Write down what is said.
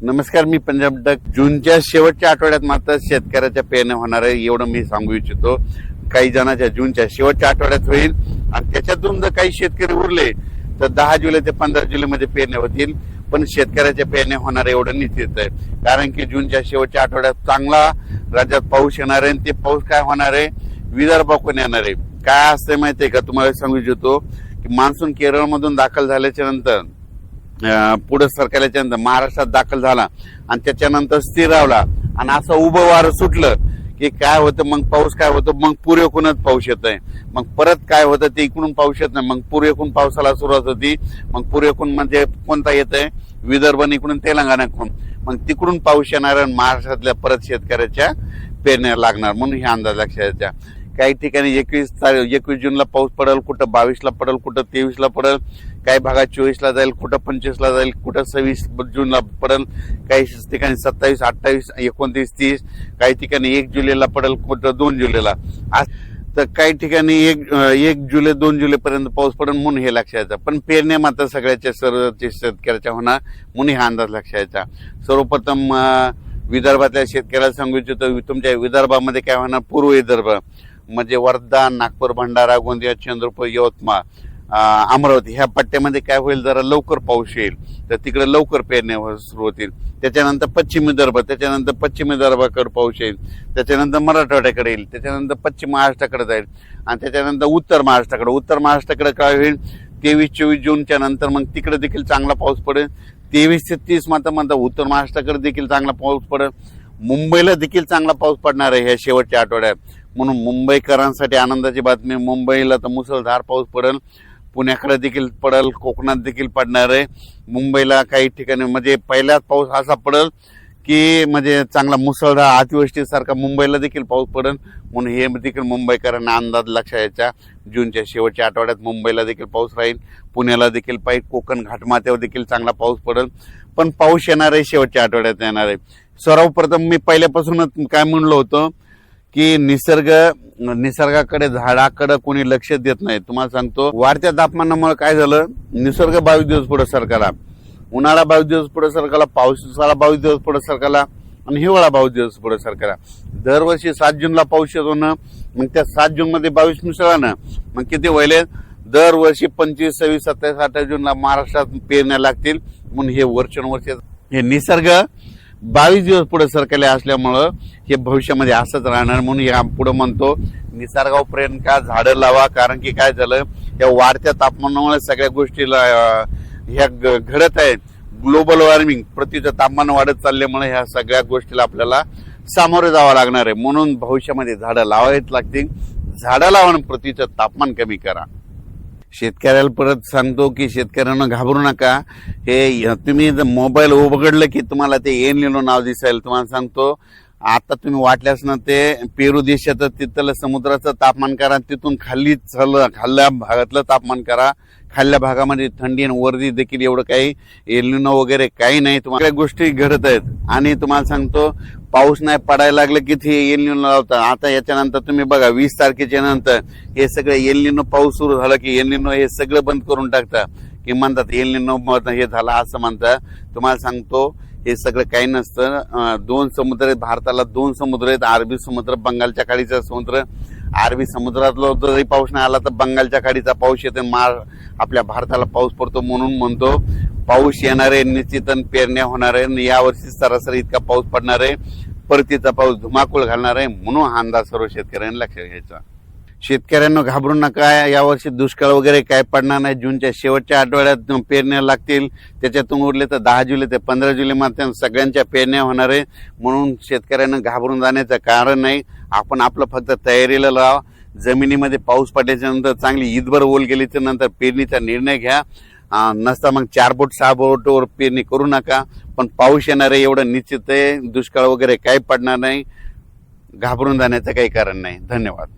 नमस्कार, मी पंजाब डक. जूनच्या शेवटच्या आठवड्यात मात्र शेतकऱ्याच्या पेरण्या होणार आहे एवढं मी सांगू इच्छितो. काही जणांच्या जूनच्या शेवटच्या आठवड्यात होईल आणि त्याच्यातून जर काही शेतकरी उरले तर 10 जुलै ते 15 जुलै मध्ये पेरण्या होतील. पण शेतकऱ्याच्या पेरण्या होणार एवढं निश्चित आहे, कारण की जूनच्या शेवटच्या आठवड्यात चांगला राज्यात पाऊस येणार आहे. ते पाऊस काय होणार आहे, विदर्भाकडून येणार आहे. काय असते माहितीये का, तुम्हाला सांगू इच्छितो की मान्सून केरळमधून दाखल झाल्याच्या नंतर पुढे सरकारच्या नंतर महाराष्ट्रात दाखल झाला आणि त्याच्यानंतर स्थिर रावला आणि असं उभं वारं सुटलं की काय होतं, मग पाऊस काय होतं, मग पूर्वेकडूनच पाऊस येत आहे. मग परत काय होतं, ते इकडून पाऊस येत नाही, मग पूर्वेकडून पावसाला सुरुवात होती. मग पूर्वेकडून म्हणजे कोणता येत आहे, विदर्भ इकडून तेलंगणाकडून, मग तिकडून पाऊस येणार आणि महाराष्ट्रातल्या परत शेतकऱ्याच्या पेरण्या लागणार. म्हणून हे अंदाज लक्षात द्या. काही ठिकाणी 21 जूनला पाऊस पडेल, कुठं 22ला पडेल, कुठं 23ला पडेल, काही भागात 24ला जाईल, कुठं 25ला जाईल, कुठं 26 जूनला पडेल, काही ठिकाणी 27, 28, 29, 30, काही ठिकाणी 1 जुलैला पडेल, कुठं 2 जुलैला. तर काही ठिकाणी 1 जुलै 2 जुलै पर्यंत पाऊस पडेल. म्हणून हे लक्षात द्यायचं. पण पेरण्या मात्र सगळ्याच्या सर्व शेतकऱ्याच्या होणार, म्हणून हा अंदाज लक्षात द्यायचा. सर्वप्रथम विदर्भातल्या शेतकऱ्याला सांगू इच्छितो, तुमच्या विदर्भामध्ये काय होणार, पूर्व विदर्भ म्हणजे वर्धा, नागपूर, भंडारा, गोंदिया, चंद्रपूर, यवतमाळ, अमरावती ह्या पट्ट्यामध्ये काय होईल, जरा लवकर पाऊस येईल, तर तिकडे लवकर पेरण्या सुरू होतील. त्याच्यानंतर पश्चिम विदर्भ, त्याच्यानंतर पश्चिम विदर्भाकडे पाऊस येईल, त्याच्यानंतर मराठवाड्याकडे येईल, त्याच्यानंतर पश्चिम महाराष्ट्राकडे जाईल आणि त्याच्यानंतर उत्तर महाराष्ट्राकडे काय होईल, 23-24 जूनच्या नंतर मग तिकडे देखील चांगला पाऊस पडेल. 23 ते 30 मात्र उत्तर महाराष्ट्राकडे देखील चांगला पाऊस पडेल. मुंबईला देखील चांगला पाऊस पडणार आहे ह्या शेवटच्या आठवड्यात. म्हणून मुंबईकरांसाठी आनंदाची बातमी, मुंबईला तर मुसळधार पाऊस पडेल, पुण्याकडे देखील पडेल, कोकणात देखील पडणार आहे. मुंबईला काही ठिकाणी म्हणजे पहिलाच पाऊस असा पडेल की म्हणजे चांगला मुसळधार अतिवृष्टीसारखा मुंबईला देखील पाऊस पडेल. म्हणून हे देखील मुंबईकरांना अंदाज लक्षात यायचा. जूनच्या शेवटच्या आठवड्यात मुंबईला देखील पाऊस राहील, पुण्याला देखील पाहिजे, कोकण घाटमाथ्यावर देखील चांगला पाऊस पडेल. पण पाऊस येणार आहे शेवटच्या आठवड्यात येणार आहे. सर्वप्रथम मी पहिल्यापासूनच काय म्हणलो होतो की निसर्गाकडे, झाडाकडे कोणी लक्ष देत नाही. तुम्हाला सांगतो, वाढत्या तापमानामुळे काय झालं, निसर्ग 22 दिवस पुढे सरकला, उन्हाळा 22 दिवस पुढे सरकला, पावसाळा 22 दिवस पुढे सरकला आणि हिवाळा 22 दिवस पुढे सरकला. दरवर्षी 7 जूनला पाऊस येतो ना, मग त्या 7 जून मध्ये 22 मिसळला ना, मग किती व्हायले, दरवर्षी 25, 26, 27, 28 जूनला महाराष्ट्रात पेरण्या लागतील. म्हणून हे वर्षानुवर्ष हे निसर्ग 22 दिवस पुढे सरकले असल्यामुळं हे भविष्यामध्ये असंच राहणार. म्हणून या पुढे म्हणतो, निसर्गावर प्रेम का, झाडं लावा. कारण की काय झालं, या वाढत्या तापमानामुळे सगळ्या गोष्टीला ह्या घडत आहेत. ग्लोबल वॉर्मिंग, पृथ्वीचं तापमान वाढत चालल्यामुळे ह्या सगळ्या गोष्टीला आपल्याला सामोरे जावं लागणार आहे. म्हणून भविष्यामध्ये झाडं लावावीच लागतील. झाडं लावा आणि पृथ्वीचं तापमान कमी करा. शेतकऱ्याला परत सांगतो की शेतकऱ्यांना घाबरू नका. हे तुम्ही मोबाईल उघडलं की तुम्हाला ते एल निनो नाव दिसेल. तुम्हाला सांगतो, आता तुम्ही वाटल्यास ना ते पेरू देशाचं तिथलं समुद्राचं तापमान करा, तिथून खाल्ल्या भागातलं तापमान करा. खाल्ल्या भागामध्ये थंडी आणि वरती देखील एवढं काही एल निनो वगैरे काही नाही. तुम्हाला गोष्टी घडत आहेत आणि तुम्हाला सांगतो, पाऊस नाही पडायला लागलं की ते एल निनो लावतात. आता याच्यानंतर तुम्ही बघा, 20 तारखेच्या नंतर हे सगळं एल निनो पाऊस सुरू झाला की एल निनो हे सगळं बंद करून टाकतात, की म्हणतात एल निनो हे झाला असं म्हणतात. तुम्हाला सांगतो, हे सगळं काही नसतं. 2 समुद्र आहेत भारताला, 2 समुद्र आहेत, अरबी समुद्र, बंगालच्या खाडीचा समुद्र. अरबी समुद्रातला जरी पाऊस नाही आला तर बंगालच्या खाडीचा पाऊस येते, आपल्या भारताला पाऊस पडतो. म्हणून म्हणतो, पाऊस येणार आहे निश्चित, पेरण्या होणार आहे. यावर्षी सरासरी इतका पाऊस पडणार आहे, परतीचा पाऊस धुमाकूळ घालणार आहे. म्हणून हा अंदाज सर्व शेतकऱ्यांनी लक्षात घ्यायचा. शेतकऱ्यांना घाबरू नका, यावर्षी दुष्काळ वगैरे काय पडणार नाही. जूनच्या शेवटच्या आठवड्यात पेरण्या लागतील. त्याच्यातून उरले तर 10 जुलै ते 15 जुलै मध्ये सगळ्यांच्या पेरण्या होणार आहे. म्हणून शेतकऱ्यांना घाबरून जाण्याचं कारण नाही. आपण आपलं फक्त तयारीला लावा. जमिनीमध्ये पाऊस पडल्याच्या नंतर चांगली ईदभर ओल गेल्याच्या नंतर पेरणीचा निर्णय घ्या. नसता मग 4 बोट 6 बोटवर पेरणी करू नका. पण पाऊस येणार आहे एवढं निश्चित आहे. दुष्काळ वगैरे काही पडणार नाही. घाबरून जाण्याचं काही कारण नाही. धन्यवाद.